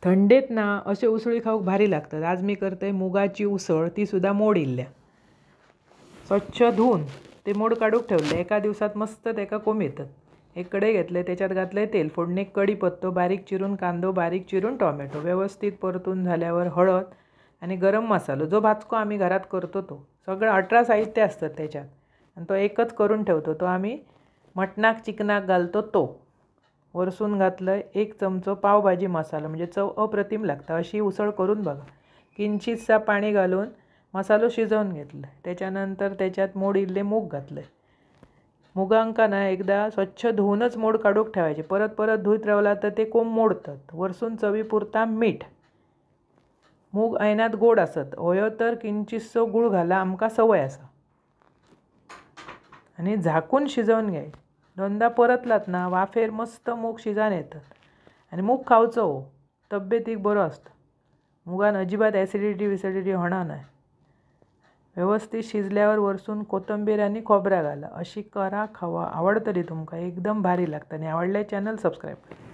थंडेत ना असे उसळी खाऊक भारी लागतात। आज मी करते मुगाची उसळ, ती सुद्धा मोड इल्ल्या। स्वच्छ धुवून ते मोड काढूक ठेवले। एका दिवसात मस्त त्याका कोंब येतात। एक कढई घेतले, त्याच्यात घातले तेल, फोडणीत कढीपत्तो, बारीक चिरून कांदो, बारीक चिरून टोमॅटो, व्यवस्थित परतून झाल्यावर हळद आणि गरम मसालो, जो भाजको आम्ही घरात करतो तो सगळं 18 साहित्य असतात त्याच्यात, आणि तो एकच करून ठेवतो। तो आम्ही मटणाक चिकनाक घालतो तो वरसून घातलं। 1 चमचो पावभाजी मसाला, म्हणजे चव अप्रतिम लागतं। अशी उसळ करून बघा। किंचितसा पाणी घालून मसालो शिजवून घेतलं। त्याच्यानंतर त्याच्यात मोड इल्ले मूग घातले। मुगांका ना एकदा स्वच्छ धुवूनच मोड काढूक ठेवायचे। परत परत धुत राहिला तर ते कोंब मोडतात। वरसून चवीपुरता मीठ। मूग ऐनात गोड असत, होयो तर किंचितसो गुळ घाला, आमका सवय असा। आणि झाकून शिजवून घ्याय। दोनदा परतलात ना वाफेर मस्त मूग शिजान येतात। आणि मूग खावचो हो, तब्येतीक बरो असतो। मुगान अजिबात ॲसिडिटी होणार नाही। व्यवस्थित शिजल्यावर वरसून कोथिंबीर आणि खोबरा घाला। अशी करा, खावा, आवडतली तुमका, एकदम भारी लागतं। आणि आवडल्यास चॅनल सबस्क्राईब करा।